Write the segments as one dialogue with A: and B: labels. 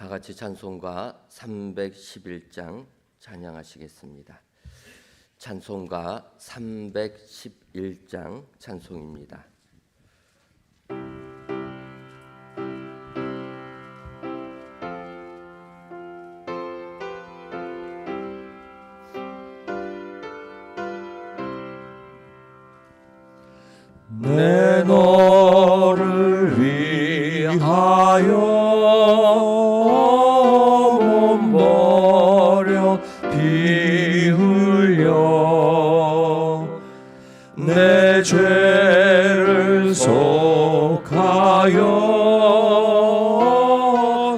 A: 다 같이 찬송가 311장 찬양하시겠습니다. 찬송가 311장 찬송입니다.
B: 내 너를 위하여 몸 버려 피 흘려 내 죄를 속하여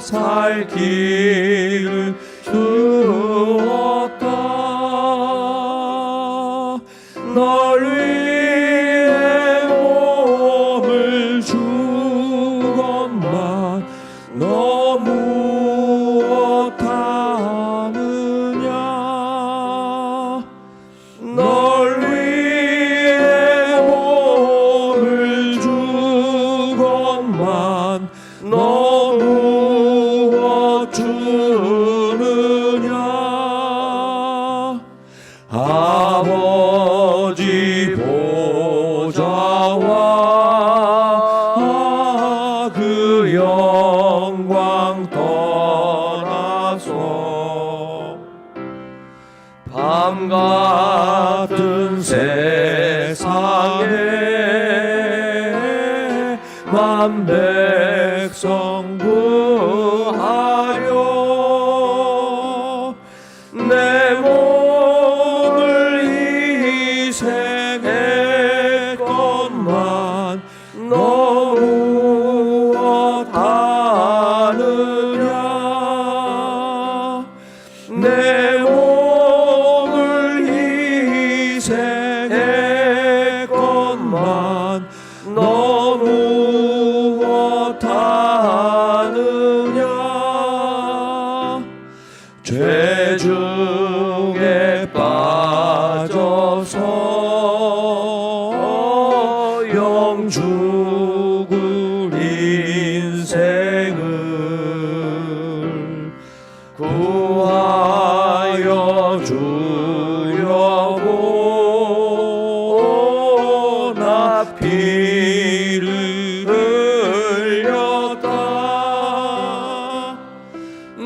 B: 살 길을 주었다. 널 위해 몸을 주건만 너 무엇하느냐. 널 위해 몸을 주건만 너 무엇 주느냐. 아버지 보좌와 그 영광 떠나서 밤 같은 세상에 만 백성 구하려 내 몸을 희생했건만 너 무엇하느냐. 내 몸을 희생했건만 너 무엇하느냐. 죄 중에 빠져서 영 죽을 인생을 구하여 주려고 나 피를 흘렸다.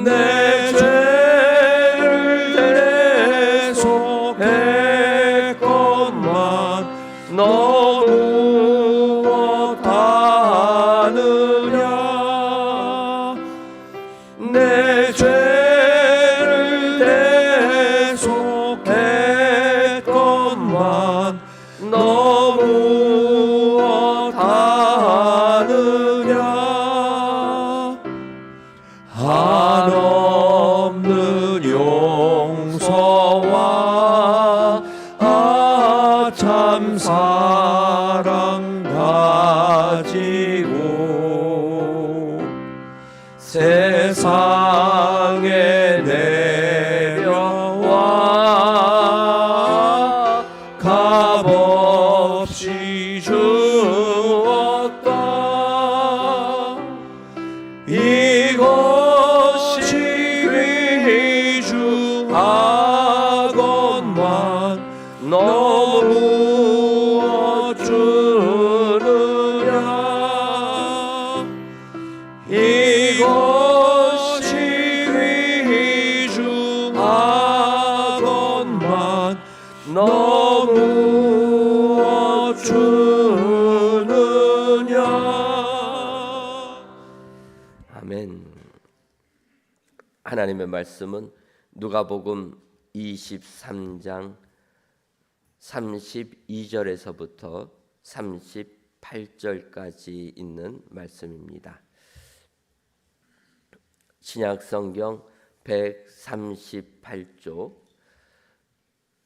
B: 내 죄를 대속했건만 너 무엇하느냐. 내 죄를 대속했건만 너 무엇하느냐. 한없는 용서와 참 사랑 가지고 세상에 내려와 값없이 주었다. 이것이 귀중하건만 너 무엇 주느냐. 이것이 귀중하건만 너 무엇 주느냐.
A: 아멘. 하나님의 말씀은 누가복음 23장 32절에서부터 38절까지 있는 말씀입니다. 신약성경 138쪽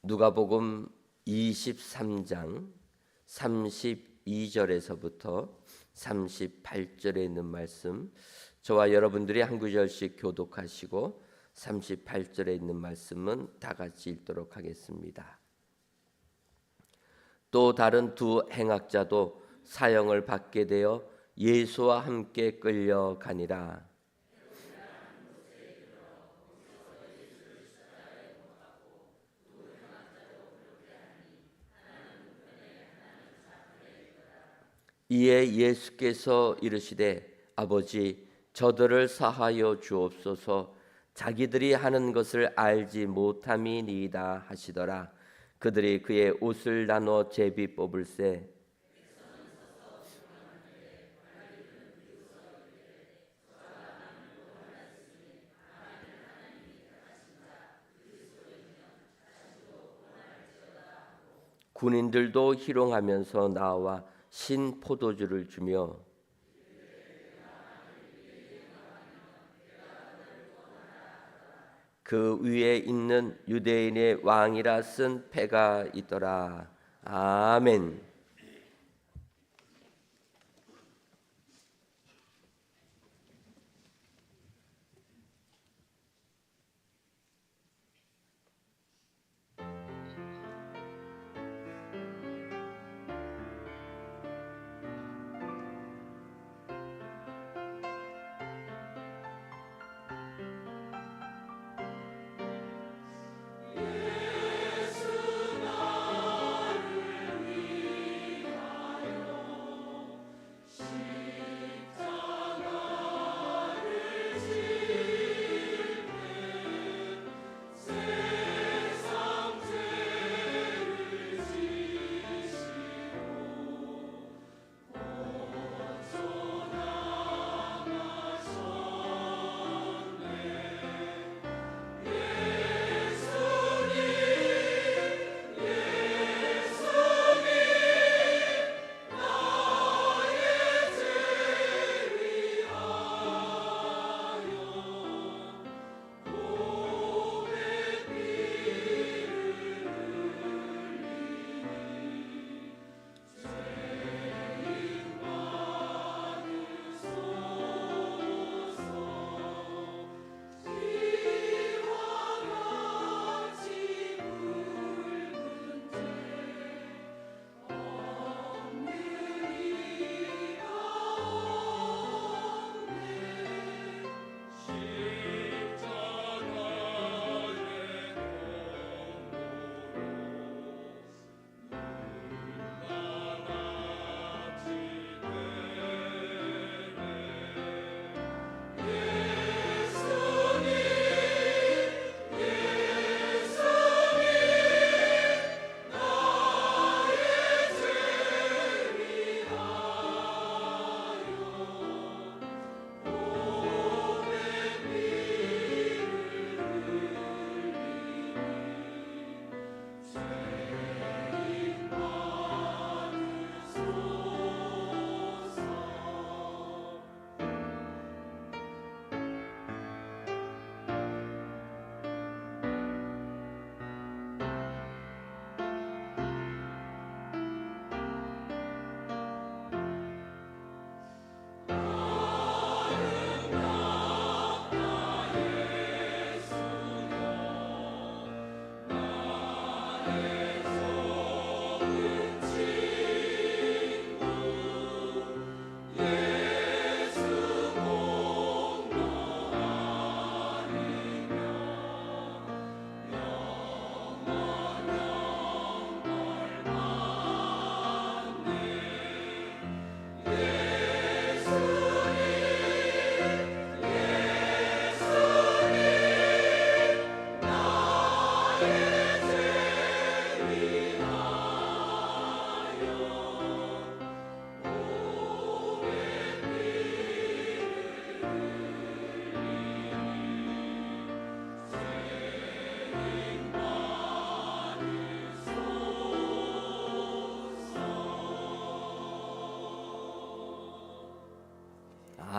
A: 누가복음 23장 32절에서부터 38절에 있는 말씀, 저와 여러분들이 한 구절씩 교독하시고 38절에 있는 말씀은 다 같이 읽도록 하겠습니다. 또 다른 두 행악자도 사형을 받게 되어 예수와 함께 끌려가니라. 이에 예수께서 이르시되 아버지 저들을 사하여 주옵소서 자기들이 하는 것을 알지 못함이니이다 하시더라. 그들이 그의 옷을 나눠 제비 뽑을새 군인들도 희롱하면서 나와 신 포도주를 주며 그 위에 있는 유대인의 왕이라 쓴 패가 있더라. 아멘.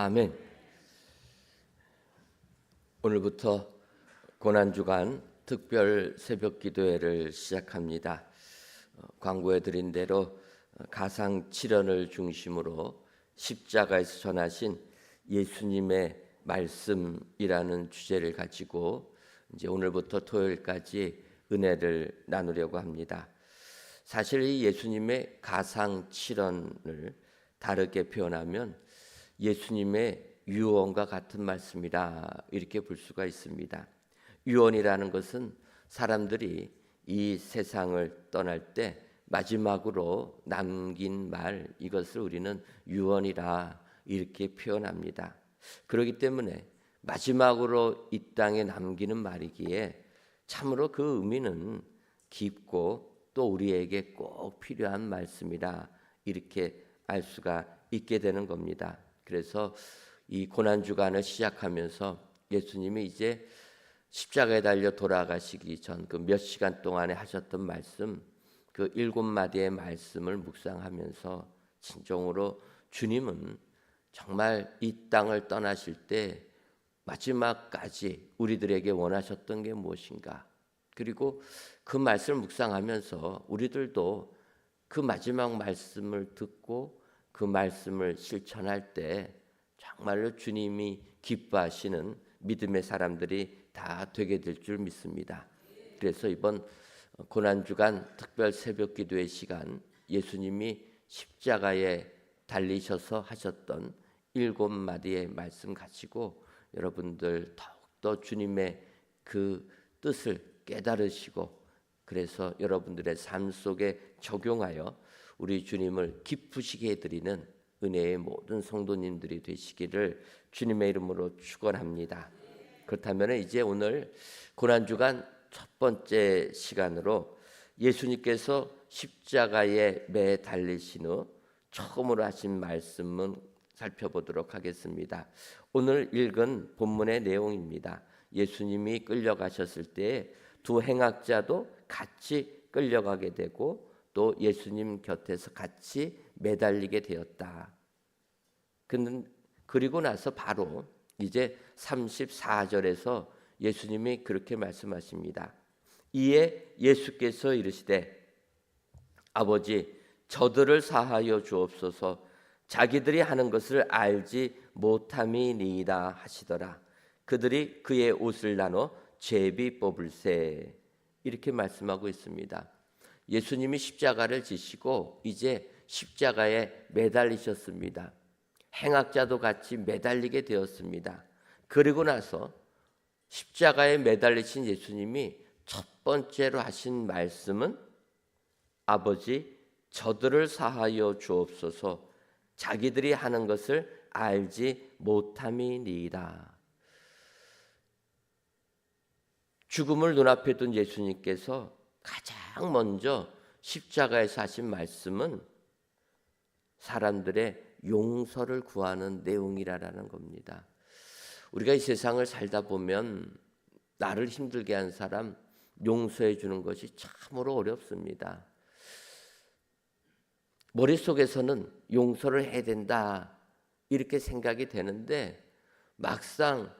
A: 아멘. 오늘부터 고난주간 특별 새벽 기도회를 시작합니다. 광고해 드린 대로 가상 7연을 중심으로 십자가에서 전하신 예수님의 말씀이라는 주제를 가지고 이제 오늘부터 토요일까지 은혜를 나누려고 합니다. 사실 이 예수님의 가상 7연을 다르게 표현하면 예수님의 유언과 같은 말씀이라 이렇게 볼 수가 있습니다. 유언이라는 것은 사람들이 이 세상을 떠날 때 마지막으로 남긴 말, 이것을 우리는 유언이라 이렇게 표현합니다. 그렇기 때문에 마지막으로 이 땅에 남기는 말이기에 참으로 그 의미는 깊고 또 우리에게 꼭 필요한 말씀이라 이렇게 알 수가 있게 되는 겁니다. 그래서 이 고난주간을 시작하면서 예수님이 이제 십자가에 달려 돌아가시기 전 그 몇 시간 동안에 하셨던 말씀, 그 7마디의 말씀을 묵상하면서 진정으로 주님은 정말 이 땅을 떠나실 때 마지막까지 우리들에게 원하셨던 게 무엇인가, 그리고 그 말씀을 묵상하면서 우리들도 그 마지막 말씀을 듣고 그 말씀을 실천할 때 정말로 주님이 기뻐하시는 믿음의 사람들이 다 되게 될 줄 믿습니다. 그래서 이번 고난주간 특별 새벽 기도의 시간, 예수님이 십자가에 달리셔서 하셨던 7마디의 말씀 가지고 여러분들 더욱더 주님의 그 뜻을 깨달으시고, 그래서 여러분들의 삶 속에 적용하여 우리 주님을 기쁘시게 해드리는 은혜의 모든 성도님들이 되시기를 주님의 이름으로 축원합니다. 그렇다면 이제 오늘 고난주간 첫 번째 시간으로 예수님께서 십자가에 매 달리신 후 처음으로 하신 말씀은 살펴보도록 하겠습니다. 오늘 읽은 본문의 내용입니다. 예수님이 끌려가셨을 때 두 행악자도 같이 끌려가게 되고 또 예수님 곁에서 같이 매달리게 되었다. 그리고 나서 바로 이제 34절에서 예수님이 그렇게 말씀하십니다. 이에 예수께서 이르시되 아버지 저들을 사하여 주옵소서, 자기들이 하는 것을 알지 못함이니이다 하시더라. 그들이 그의 옷을 나눠 제비 뽑을세, 이렇게 말씀하고 있습니다. 예수님이 십자가를 지시고 이제 십자가에 매달리셨습니다. 행악자도 같이 매달리게 되었습니다. 그리고 나서 십자가에 매달리신 예수님이 첫 번째로 하신 말씀은 아버지 저들을 사하여 주옵소서, 자기들이 하는 것을 알지 못함이니이다. 죽음을 눈앞에 둔 예수님께서 가장 먼저 십자가에서 하신 말씀은 사람들의 용서를 구하는 내용이라는 겁니다. 우리가 이 세상을 살다 보면 나를 힘들게 한 사람 용서해 주는 것이 참으로 어렵습니다. 머릿속에서는 용서를 해야 된다 이렇게 생각이 되는데 막상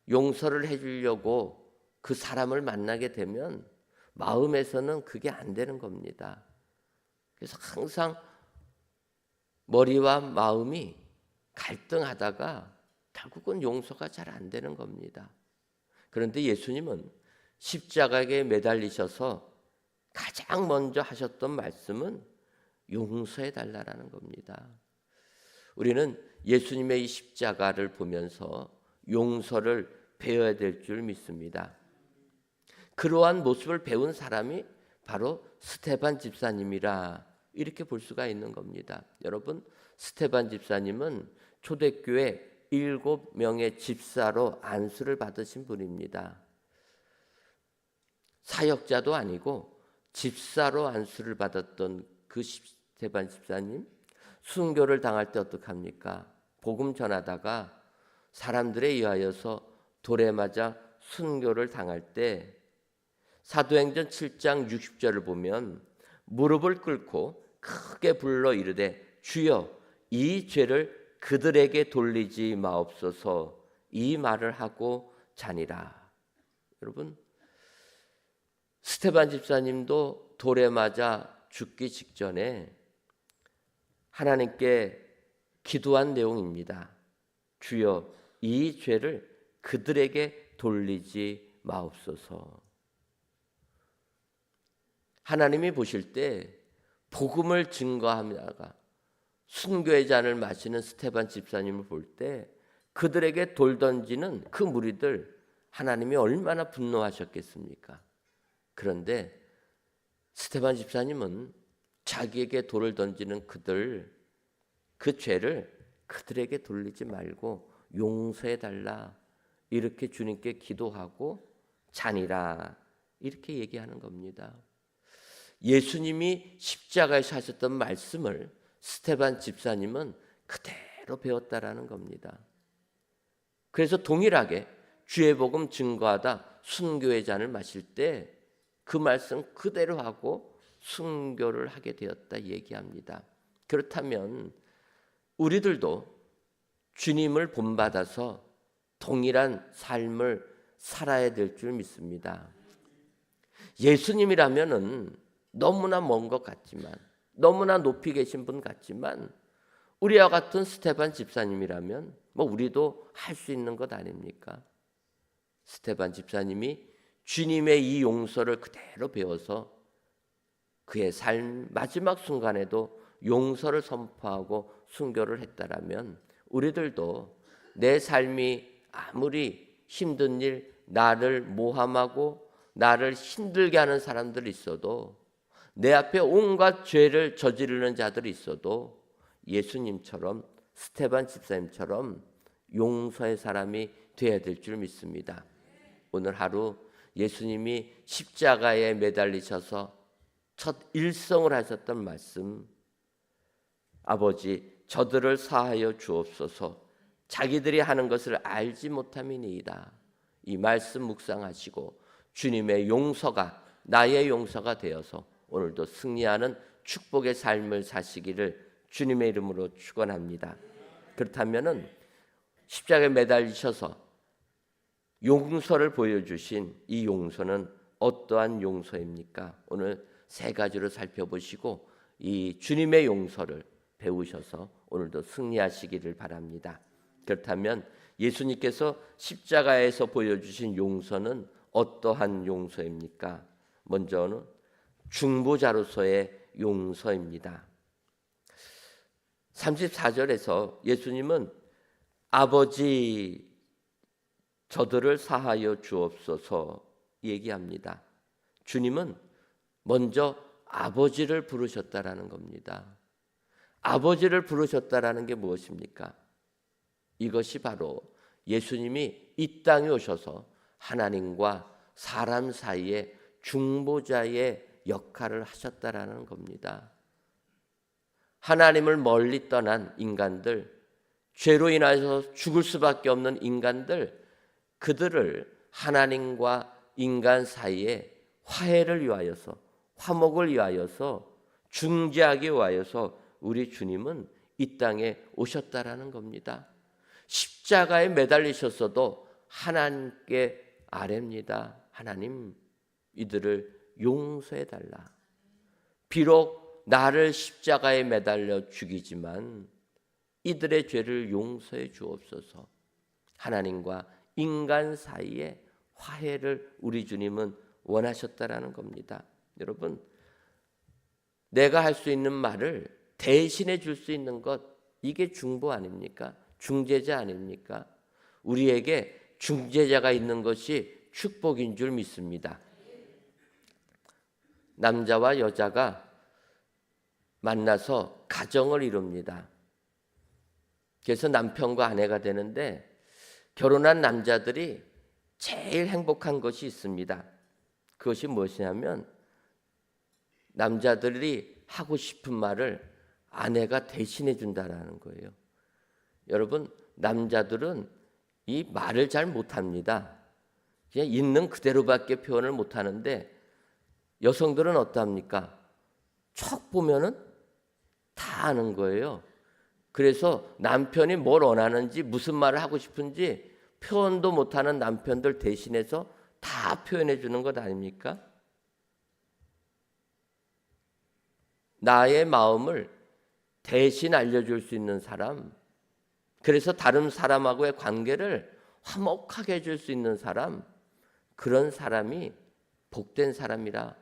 A: 용서를 해주려고 그 사람을 만나게 되면 마음에서는 그게 안 되는 겁니다. 그래서 항상 머리와 마음이 갈등하다가 결국은 용서가 잘 안 되는 겁니다. 그런데 예수님은 십자가에 매달리셔서 가장 먼저 하셨던 말씀은 용서해 달라라는 겁니다. 우리는 예수님의 이 십자가를 보면서 용서를 배워야 될 줄 믿습니다. 그러한 모습을 배운 사람이 바로 스데반 집사님이라 이렇게 볼 수가 있는 겁니다. 여러분, 스데반 집사님은 초대교회 7명의 집사로 안수를 받으신 분입니다. 사역자도 아니고 집사로 안수를 받았던 그 스데반 집사님, 순교를 당할 때 어떡합니까? 복음 전하다가 사람들에 의하여서 돌에 맞아 순교를 당할 때 사도행전 7장 60절을 보면 무릎을 꿇고 크게 불러 이르되 주여 이 죄를 그들에게 돌리지 마옵소서, 이 말을 하고 자니라. 여러분, 스데반 집사님도 돌에 맞아 죽기 직전에 하나님께 기도한 내용입니다. 주여 이 죄를 그들에게 돌리지 마옵소서. 하나님이 보실 때 복음을 증거하다가 순교의 잔을 마시는 스데반 집사님을 볼 때 그들에게 돌 던지는 그 무리들, 하나님이 얼마나 분노하셨겠습니까? 그런데 스데반 집사님은 자기에게 돌을 던지는 그 죄를 그들에게 돌리지 말고 용서해달라, 이렇게 주님께 기도하고 자니라, 이렇게 얘기하는 겁니다. 예수님이 십자가에서 하셨던 말씀을 스데반 집사님은 그대로 배웠다라는 겁니다. 그래서 동일하게 주의 복음 증거하다 순교의 잔을 마실 때 그 말씀 그대로 하고 순교를 하게 되었다 얘기합니다. 그렇다면 우리들도 주님을 본받아서 동일한 삶을 살아야 될 줄 믿습니다. 예수님이라면은 너무나 먼 것 같지만, 너무나 높이 계신 분 같지만, 우리와 같은 스데반 집사님이라면 우리도 할 수 있는 것 아닙니까? 스데반 집사님이 주님의 이 용서를 그대로 배워서 그의 삶 마지막 순간에도 용서를 선포하고 순교를 했다라면 우리들도 내 삶이 아무리 힘든 일, 나를 모함하고 나를 힘들게 하는 사람들이 있어도, 내 앞에 온갖 죄를 저지르는 자들이 있어도 예수님처럼, 스데반 집사님처럼 용서의 사람이 되어야 될 줄 믿습니다. 오늘 하루 예수님이 십자가에 매달리셔서 첫 일성을 하셨던 말씀, 아버지 저들을 사하여 주옵소서, 자기들이 하는 것을 알지 못함이니이다. 이 말씀 묵상하시고 주님의 용서가 나의 용서가 되어서 오늘도 승리하는 축복의 삶을 사시기를 주님의 이름으로 축원합니다. 그렇다면은 십자가에 매달리셔서 용서를 보여주신 이 용서는 어떠한 용서입니까? 오늘 세 가지로 살펴보시고 이 주님의 용서를 배우셔서 오늘도 승리하시기를 바랍니다. 그렇다면 예수님께서 십자가에서 보여주신 용서는 어떠한 용서입니까? 먼저는 중보자로서의 용서입니다. 34절에서 예수님은 아버지 저들을 사하여 주옵소서 얘기합니다. 주님은 먼저 아버지를 부르셨다라는 겁니다. 아버지를 부르셨다라는 게 무엇입니까? 이것이 바로 예수님이 이 땅에 오셔서 하나님과 사람 사이에 중보자의 역할을 하셨다라는 겁니다. 하나님을 멀리 떠난 인간들, 죄로 인하여서 죽을 수밖에 없는 인간들, 그들을 하나님과 인간 사이에 화해를 위하여서, 화목을 위하여서, 중재하기 위하여서 우리 주님은 이 땅에 오셨다라는 겁니다. 십자가에 매달리셨어도 하나님께 아뢰입니다. 하나님, 이들을 용서해달라. 비록 나를 십자가에 매달려 죽이지만 이들의 죄를 용서해 주옵소서. 하나님과 인간 사이에 화해를 우리 주님은 원하셨다라는 겁니다. 여러분, 내가 할 수 있는 말을 대신해 줄 수 있는 것, 이게 중보 아닙니까? 중재자 아닙니까? 우리에게 중재자가 있는 것이 축복인 줄 믿습니다. 남자와 여자가 만나서 가정을 이룹니다. 그래서 남편과 아내가 되는데, 결혼한 남자들이 제일 행복한 것이 있습니다. 그것이 무엇이냐면 남자들이 하고 싶은 말을 아내가 대신해 준다라는 거예요. 여러분, 남자들은 이 말을 잘 못합니다. 그냥 있는 그대로밖에 표현을 못하는데, 여성들은 어떠합니까? 척 보면은 다 아는 거예요. 그래서 남편이 뭘 원하는지, 무슨 말을 하고 싶은지 표현도 못하는 남편들 대신해서 다 표현해 주는 것 아닙니까? 나의 마음을 대신 알려줄 수 있는 사람, 그래서 다른 사람하고의 관계를 화목하게 해줄 수 있는 사람, 그런 사람이 복된 사람이라,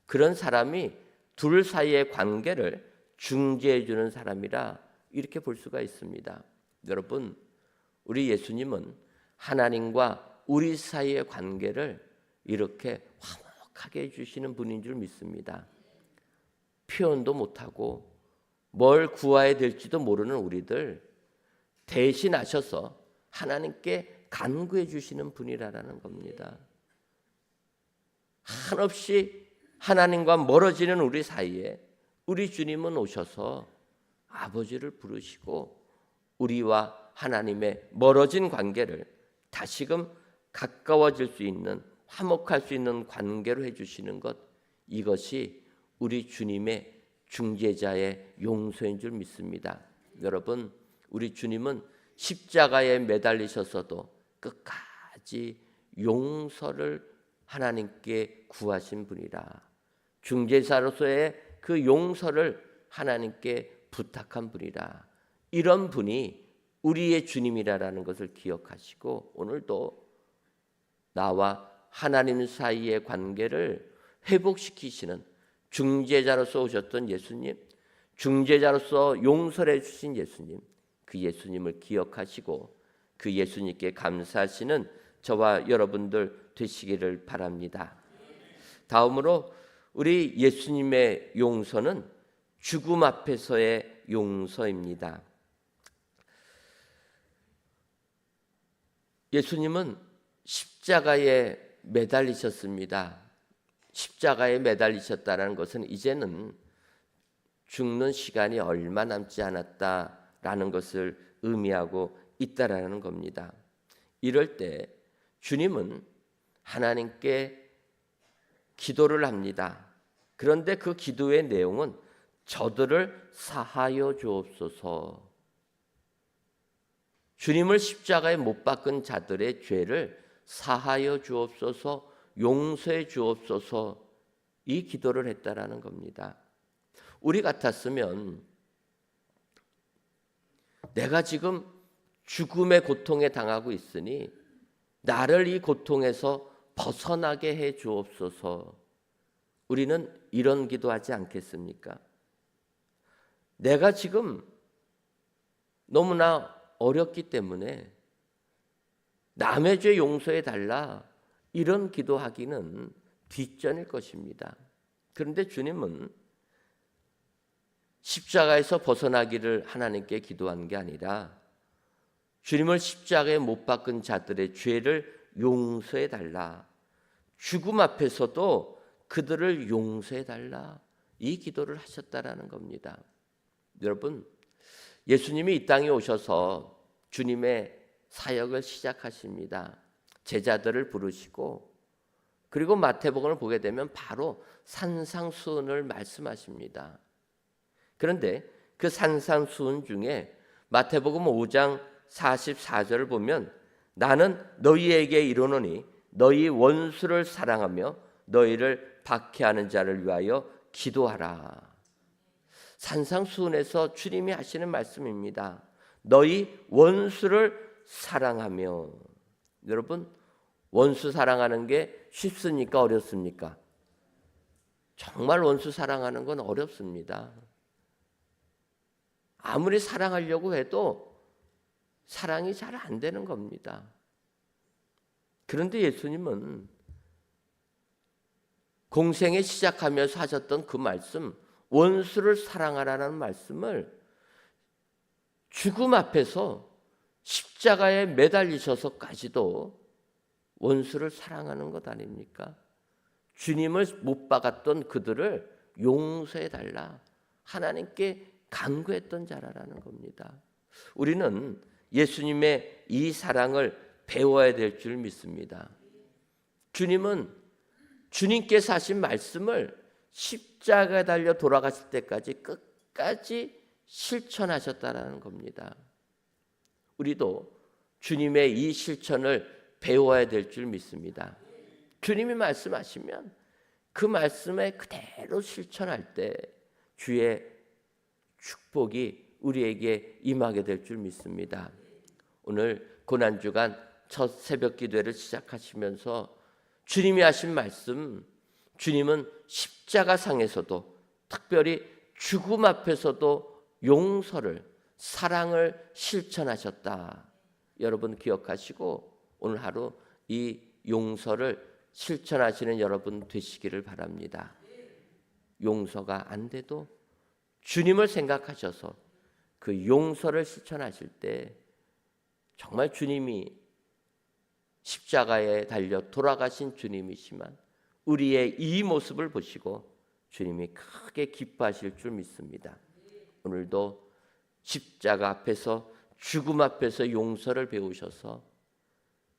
A: 그런 사람이 둘 사이의 관계를 중재해 주는 사람이라, 이렇게 볼 수가 있습니다. 여러분, 우리 예수님은 하나님과 우리 사이의 관계를 이렇게 화목하게 해주시는 분인 줄 믿습니다. 표현도 못하고 뭘 구해야 될지도 모르는 우리들 대신하셔서 하나님께 간구해 주시는 분이라는 겁니다. 한없이 하나님과 멀어지는 우리 사이에 우리 주님은 오셔서 아버지를 부르시고 우리와 하나님의 멀어진 관계를 다시금 가까워질 수 있는, 화목할 수 있는 관계로 해주시는 것, 이것이 우리 주님의 중재자의 용서인 줄 믿습니다. 여러분, 우리 주님은 십자가에 매달리셔서도 끝까지 용서를 하나님께 구하신 분이라, 중재자로서의 그 용서를 하나님께 부탁한 분이라, 이런 분이 우리의 주님이라는 것을 기억하시고 오늘도 나와 하나님 사이의 관계를 회복시키시는 중재자로서 오셨던 예수님, 중재자로서 용서를 해주신 예수님, 그 예수님을 기억하시고 그 예수님께 감사하시는 저와 여러분들 되시기를 바랍니다. 다음으로 우리 예수님의 용서는 죽음 앞에서의 용서입니다. 예수님은 십자가에 매달리셨습니다. 십자가에 매달리셨다는 것은 이제는 죽는 시간이 얼마 남지 않았다라는 것을 의미하고 있다라는 겁니다. 이럴 때 주님은 하나님께 기도를 합니다. 그런데 그 기도의 내용은 저들을 사하여 주옵소서. 주님을 십자가에 못 박은 자들의 죄를 사하여 주옵소서, 용서해 주옵소서, 이 기도를 했다라는 겁니다. 우리 같았으면 내가 지금 죽음의 고통에 당하고 있으니 나를 이 고통에서 벗어나게 해 주옵소서. 우리는 이런 기도하지 않겠습니까? 내가 지금 너무나 어렵기 때문에 남의 죄 용서해 달라, 이런 기도하기는 뒷전일 것입니다. 그런데 주님은 십자가에서 벗어나기를 하나님께 기도한 게 아니라 주님을 십자가에 못 박은 자들의 죄를 용서해 달라, 죽음 앞에서도 그들을 용서해 달라, 이 기도를 하셨다라는 겁니다. 여러분, 예수님이 이 땅에 오셔서 주님의 사역을 시작하십니다. 제자들을 부르시고, 그리고 마태복음을 보게 되면 바로 산상수훈을 말씀하십니다. 그런데 그 산상수훈 중에 마태복음 5장 44절을 보면 나는 너희에게 이르노니 너희 원수를 사랑하며 너희를 박해하는 자를 위하여 기도하라. 산상수훈에서 주님이 하시는 말씀입니다. 너희 원수를 사랑하며. 여러분, 원수 사랑하는 게 쉽습니까? 어렵습니까? 정말 원수 사랑하는 건 어렵습니다. 아무리 사랑하려고 해도 사랑이 잘 안 되는 겁니다. 그런데 예수님은 공생에 시작하면서 하셨던 그 말씀, 원수를 사랑하라는 말씀을 죽음 앞에서 십자가에 매달리셔서까지도 원수를 사랑하는 것 아닙니까? 주님을 못 박았던 그들을 용서해 달라, 하나님께 간구했던 자라는 겁니다. 우리는 예수님의 이 사랑을 배워야 될 줄 믿습니다. 주님은 주님께서 하신 말씀을 십자가에 달려 돌아가실 때까지 끝까지 실천하셨다라는 겁니다. 우리도 주님의 이 실천을 배워야 될 줄 믿습니다. 주님이 말씀하시면 그 말씀에 그대로 실천할 때 주의 축복이 우리에게 임하게 될 줄 믿습니다. 오늘 고난주간 첫 새벽 기도회를 시작하시면서 주님이 하신 말씀, 주님은 십자가상에서도 특별히 죽음 앞에서도 용서를, 사랑을 실천하셨다. 여러분 기억하시고 오늘 하루 이 용서를 실천하시는 여러분 되시기를 바랍니다. 용서가 안 돼도 주님을 생각하셔서 그 용서를 실천하실 때 정말 주님이 십자가에 달려 돌아가신 주님이시만 우리의 이 모습을 보시고 주님이 크게 기뻐하실 줄 믿습니다. 오늘도 십자가 앞에서 죽음 앞에서 용서를 배우셔서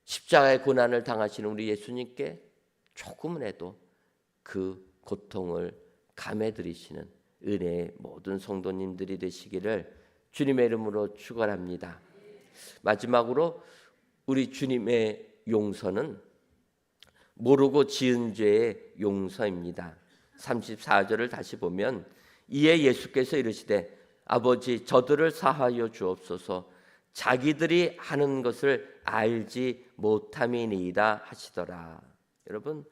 A: 십자가의 고난을 당하시는 우리 예수님께 조금이라도 그 고통을 감해드리시는 은혜의 모든 성도님들이 되시기를 주님의 이름으로 축원합니다. 마지막으로 우리 주님의 용서는 모르고 지은 죄의 용서입니다. 34절을 다시 보면 이에 예수께서 이르시되 아버지 저들을 사하여 주옵소서 자기들이 하는 것을 알지 못함이니이다 하시더라. 여러분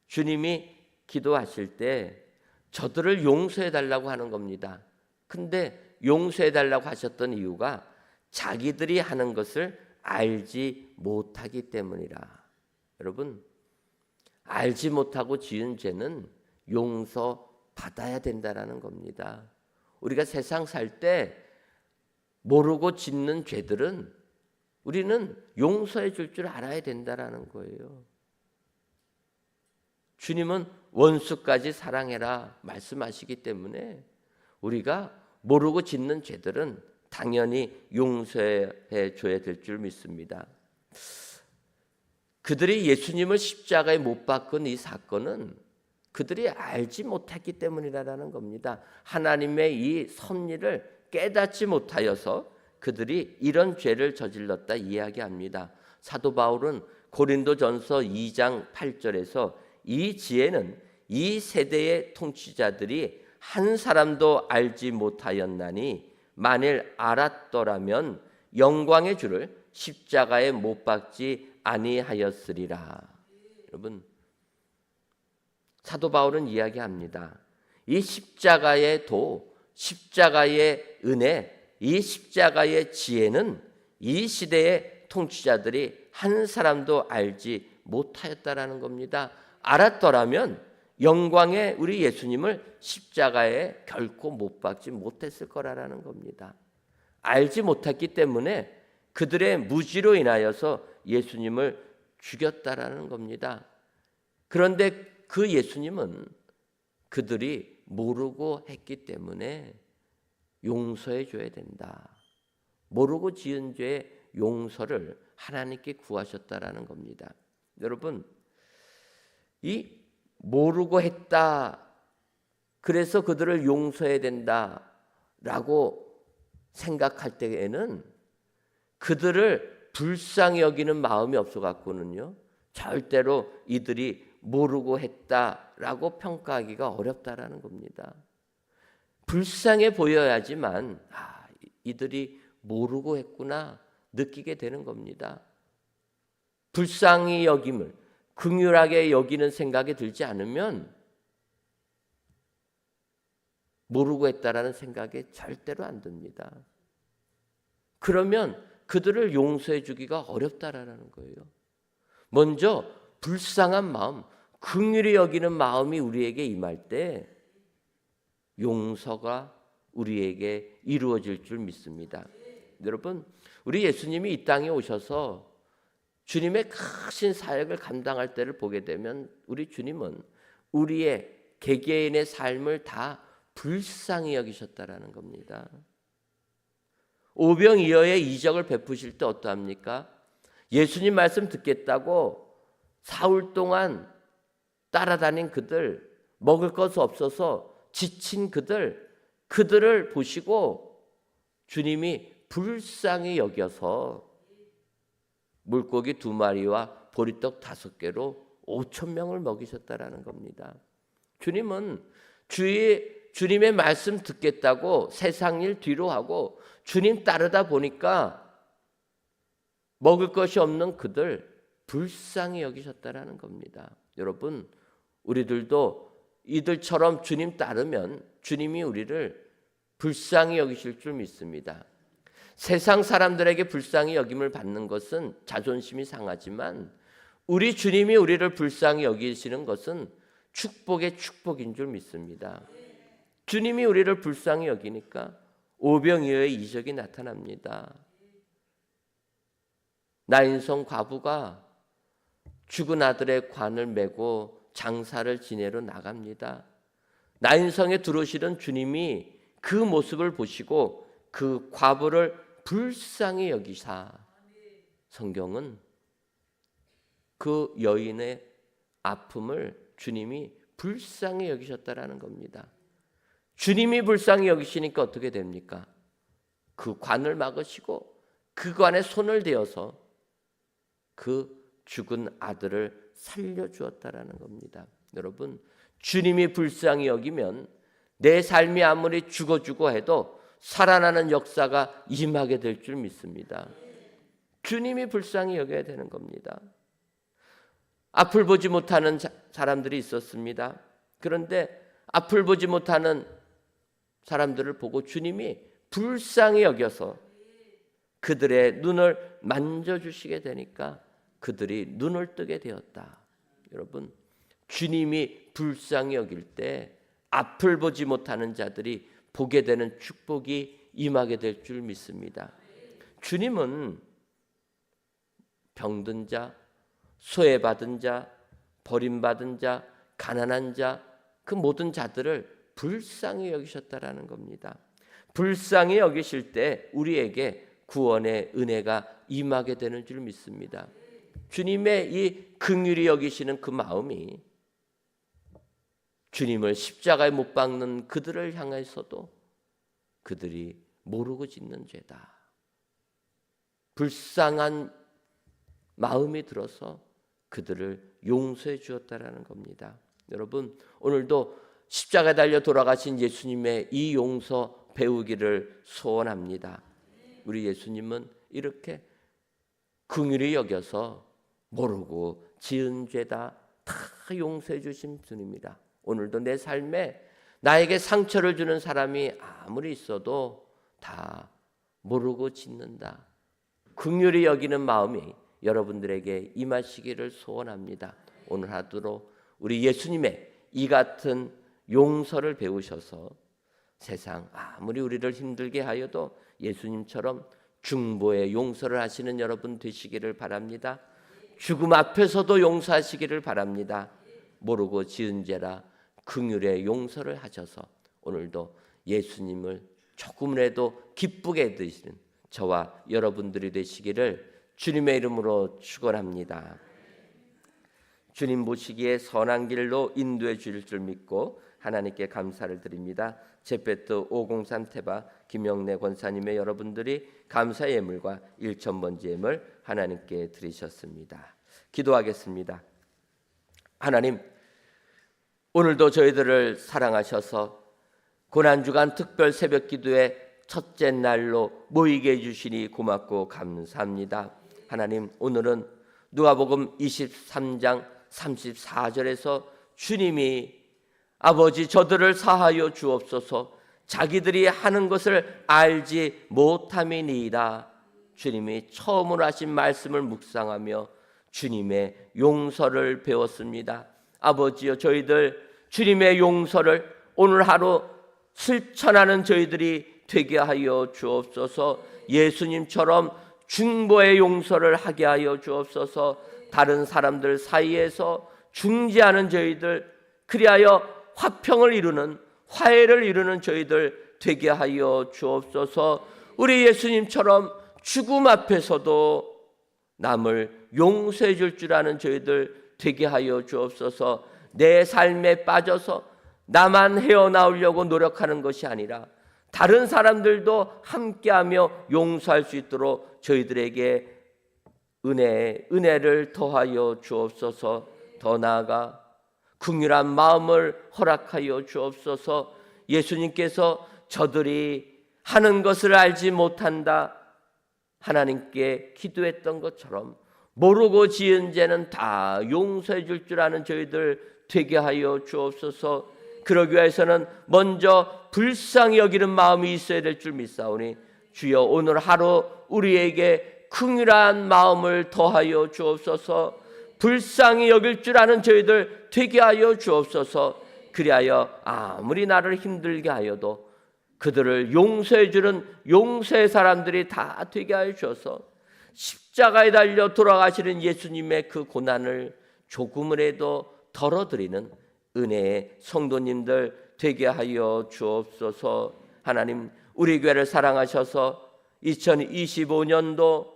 A: 주님이 기도하실 때 저들을 용서해 달라고 하는 겁니다. 근데 용서해 달라고 하셨던 이유가 자기들이 하는 것을 알지 못하기 때문이라. 여러분 알지 못하고 지은 죄는 용서받아야 된다라는 겁니다. 우리가 세상 살 때 모르고 짓는 죄들은 우리는 용서해 줄 줄 알아야 된다라는 거예요. 주님은 원수까지 사랑해라 말씀하시기 때문에 우리가 모르고 짓는 죄들은 당연히 용서해 줘야 될 줄 믿습니다. 그들이 예수님을 십자가에 못 박은 이 사건은 그들이 알지 못했기 때문이라는 겁니다. 하나님의 이 섭리를 깨닫지 못하여서 그들이 이런 죄를 저질렀다 이야기합니다. 사도 바울은 고린도전서 2장 8절에서 이 지혜는 이 세대의 통치자들이 한 사람도 알지 못하였나니 만일 알았더라면 영광의 주를 십자가에 못 박지 아니하였으리라. 여러분 사도 바울은 이야기합니다. 이 십자가의 도, 십자가의 은혜, 이 십자가의 지혜는 이 시대의 통치자들이 한 사람도 알지 못하였다라는 겁니다. 알았더라면 영광의 우리 예수님을 십자가에 결코 못 박지 못했을 거라는 겁니다. 알지 못했기 때문에 그들의 무지로 인하여서 예수님을 죽였다라는 겁니다. 그런데 그 예수님은 그들이 모르고 했기 때문에 용서해 줘야 된다. 모르고 지은 죄의 용서를 하나님께 구하셨다라는 겁니다. 여러분, 이 모르고 했다. 그래서 그들을 용서해야 된다라고 생각할 때에는 그들을 불쌍히 여기는 마음이 없어 갖고는요. 절대로 이들이 모르고 했다라고 평가하기가 어렵다라는 겁니다. 불쌍해 보여야지만 이들이 모르고 했구나 느끼게 되는 겁니다. 불쌍히 여김을 긍휼하게 여기는 생각이 들지 않으면 모르고 했다라는 생각이 절대로 안 듭니다. 그러면 그들을 용서해 주기가 어렵다라는 거예요. 먼저 불쌍한 마음, 긍휼히 여기는 마음이 우리에게 임할 때 용서가 우리에게 이루어질 줄 믿습니다. 여러분, 우리 예수님이 이 땅에 오셔서 주님의 크신 사역을 감당할 때를 보게 되면 우리 주님은 우리의 개개인의 삶을 다 불쌍히 여기셨다라는 겁니다. 오병이어의 이적을 베푸실 때 어떠합니까? 예수님 말씀 듣겠다고 사흘 동안 따라다닌 그들, 먹을 것 없어서 지친 그들을 보시고 주님이 불쌍히 여겨서 물고기 2마리와 보리떡 5개로 5,000명을 먹이셨다라는 겁니다. 주님은 주님의 말씀 듣겠다고 세상 일 뒤로 하고 주님 따르다 보니까 먹을 것이 없는 그들 불쌍히 여기셨다라는 겁니다. 여러분, 우리들도 이들처럼 주님 따르면 주님이 우리를 불쌍히 여기실 줄 믿습니다. 세상 사람들에게 불쌍히 여김을 받는 것은 자존심이 상하지만 우리 주님이 우리를 불쌍히 여기시는 것은 축복의 축복인 줄 믿습니다. 주님이 우리를 불쌍히 여기니까 오병이어의 이적이 나타납니다. 나인성 과부가 죽은 아들의 관을 메고 장사를 지내러 나갑니다. 나인성에 들어오시던 주님이 그 모습을 보시고 그 과부를 불쌍히 여기사, 성경은 그 여인의 아픔을 주님이 불쌍히 여기셨다라는 겁니다. 주님이 불쌍히 여기시니까 어떻게 됩니까? 그 관을 막으시고 그 관에 손을 대어서 그 죽은 아들을 살려주었다라는 겁니다. 여러분, 주님이 불쌍히 여기면 내 삶이 아무리 죽어 해도 살아나는 역사가 임하게 될 줄 믿습니다. 주님이 불쌍히 여겨야 되는 겁니다. 앞을 보지 못하는 사람들이 있었습니다. 그런데 앞을 보지 못하는 사람들을 보고 주님이 불쌍히 여겨서 그들의 눈을 만져주시게 되니까 그들이 눈을 뜨게 되었다. 여러분, 주님이 불쌍히 여길 때 앞을 보지 못하는 자들이 보게 되는 축복이 임하게 될 줄 믿습니다. 주님은 병든 자, 소외받은 자, 버림받은 자, 가난한 자, 그 모든 자들을 불쌍히 여기셨다라는 겁니다. 불쌍히 여기실 때 우리에게 구원의 은혜가 임하게 되는 줄 믿습니다. 주님의 이 긍휼히 여기시는 그 마음이 주님을 십자가에 못 박는 그들을 향해서도 그들이 모르고 짓는 죄다. 불쌍한 마음이 들어서 그들을 용서해 주었다라는 겁니다. 여러분, 오늘도 십자가에 달려 돌아가신 예수님의 이 용서 배우기를 소원합니다. 우리 예수님은 이렇게 긍휼히 여겨서 모르고 지은 죄다 다 용서해 주신 분입니다. 오늘도 내 삶에 나에게 상처를 주는 사람이 아무리 있어도 다 모르고 짓는다. 긍휼히 여기는 마음이 여러분들에게 임하시기를 소원합니다. 오늘 하루도 우리 예수님의 이 같은 용서를 배우셔서 세상 아무리 우리를 힘들게 하여도 예수님처럼 중보의 용서를 하시는 여러분 되시기를 바랍니다. 죽음 앞에서도 용서하시기를 바랍니다. 모르고 지은 죄라 긍휼의 용서를 하셔서 오늘도 예수님을 조금이라도 기쁘게 드시는 저와 여러분들이 되시기를 주님의 이름으로 축원합니다. 주님 보시기에 선한 길로 인도해 주실 줄 믿고 하나님께 감사를 드립니다. 제페트 503 태바 김영래 권사님의 여러분들이 감사 예물과 1,000번지 예물 하나님께 드리셨습니다. 기도하겠습니다. 하나님, 오늘도 저희들을 사랑하셔서 고난주간 특별 새벽 기도의 첫째 날로 모이게 해주시니 고맙고 감사합니다. 하나님, 오늘은 누가복음 23장 34절에서 주님이 아버지 저들을 사하여 주옵소서 자기들이 하는 것을 알지 못함이니이다. 주님이 처음으로 하신 말씀을 묵상하며 주님의 용서를 배웠습니다. 아버지여, 저희들 주님의 용서를 오늘 하루 실천하는 저희들이 되게 하여 주옵소서. 예수님처럼 중보의 용서를 하게 하여 주옵소서. 다른 사람들 사이에서 중재하는 저희들, 그리하여 화평을 이루는, 화해를 이루는 저희들 되게 하여 주옵소서. 우리 예수님처럼 죽음 앞에서도 남을 용서해 줄 아는 저희들 되게 하여 주옵소서. 내 삶에 빠져서 나만 헤어나오려고 노력하는 것이 아니라 다른 사람들도 함께하며 용서할 수 있도록 저희들에게 은혜를 더하여 주옵소서. 더 나아가 긍휼한 마음을 허락하여 주옵소서. 예수님께서 저들이 하는 것을 알지 못한다 하나님께 기도했던 것처럼 모르고 지은 죄는 다 용서해 줄 아는 저희들 되게 하여 주옵소서. 그러기 위해서는 먼저 불쌍히 여기는 마음이 있어야 될 줄 믿사오니 주여, 오늘 하루 우리에게 긍휼한 마음을 더하여 주옵소서. 불쌍히 여길 줄 아는 저희들 되게 하여 주옵소서. 그리하여 아무리 나를 힘들게 하여도 그들을 용서해 주는 용서의 사람들이 다 되게 하여 주셔서 십자가에 달려 돌아가시는 예수님의 그 고난을 조금이라도 덜어드리는 은혜의 성도님들 되게 하여 주옵소서. 하나님, 우리 교회를 사랑하셔서 2025년도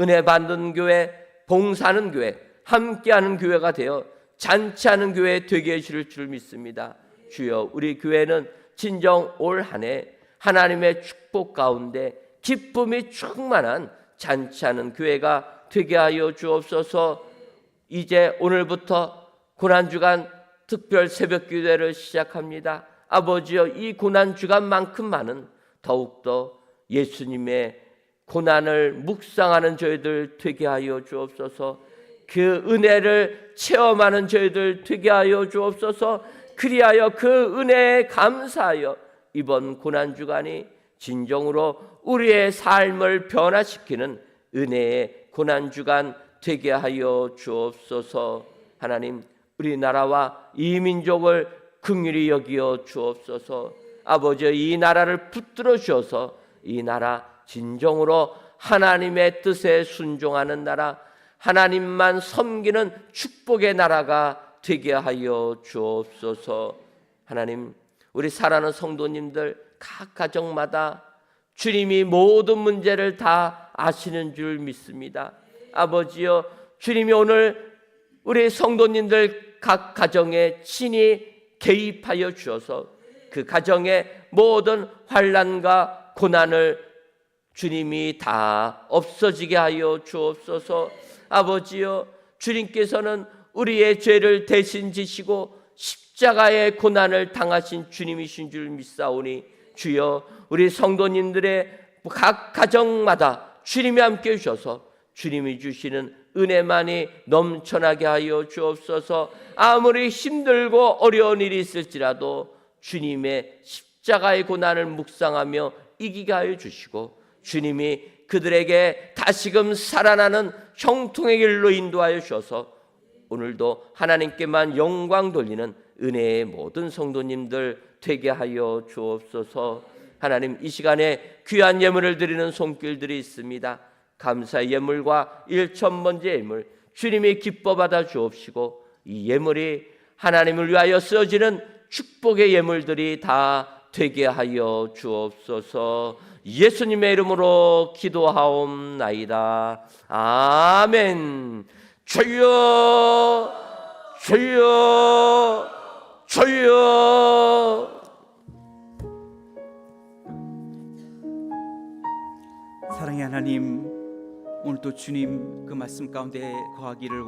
A: 은혜 받는 교회, 봉사하는 교회, 함께하는 교회가 되어 잔치하는 교회 되게 해주실 줄 믿습니다. 주여, 우리 교회는 진정 올 한 해 하나님의 축복 가운데 기쁨이 충만한 잔치하는 교회가 되게 하여 주옵소서. 이제 오늘부터 고난주간 특별 새벽기도회를 시작합니다. 아버지여, 이 고난주간만큼만은 더욱더 예수님의 고난을 묵상하는 저희들 되게 하여 주옵소서. 그 은혜를 체험하는 저희들 되게 하여 주옵소서. 그리하여 그 은혜에 감사하여 이번 고난주간이 진정으로 우리의 삶을 변화시키는 은혜의 고난주간 되게 하여 주옵소서. 하나님, 우리나라와 이 민족을 긍휼히 여기어 주옵소서. 아버지, 이 나라를 붙들어 주셔서 이 나라 진정으로 하나님의 뜻에 순종하는 나라, 하나님만 섬기는 축복의 나라가 되게 하여 주옵소서. 하나님, 우리 사랑하는 성도님들 각 가정마다 주님이 모든 문제를 다 아시는 줄 믿습니다. 아버지여, 주님이 오늘 우리 성도님들 각 가정에 친히 개입하여 주셔서 그 가정의 모든 환난과 고난을 주님이 다 없어지게 하여 주옵소서. 아버지여, 주님께서는 우리의 죄를 대신 지시고 십자가의 고난을 당하신 주님이신 줄 믿사오니 주여, 우리 성도님들의 각 가정마다 주님이 함께 해주셔서 주님이 주시는 은혜만이 넘쳐나게 하여 주옵소서. 아무리 힘들고 어려운 일이 있을지라도 주님의 십자가의 고난을 묵상하며 이기게 하여 주시고 주님이 그들에게 다시금 살아나는 형통의 길로 인도하여 주셔서 오늘도 하나님께만 영광 돌리는 은혜의 모든 성도님들 되게 하여 주옵소서. 하나님, 이 시간에 귀한 예물을 드리는 손길들이 있습니다. 감사의 예물과 일천번째 예물 주님이 기뻐 받아 주옵시고 이 예물이 하나님을 위하여 쓰여지는 축복의 예물들이 다 되게 하여 주옵소서. 예수님의 이름으로 기도하옵나이다. 아멘. 주여, 주여, 주여.
B: 사랑의 하나님, 오늘도 주님 그 말씀 가운데 거하기를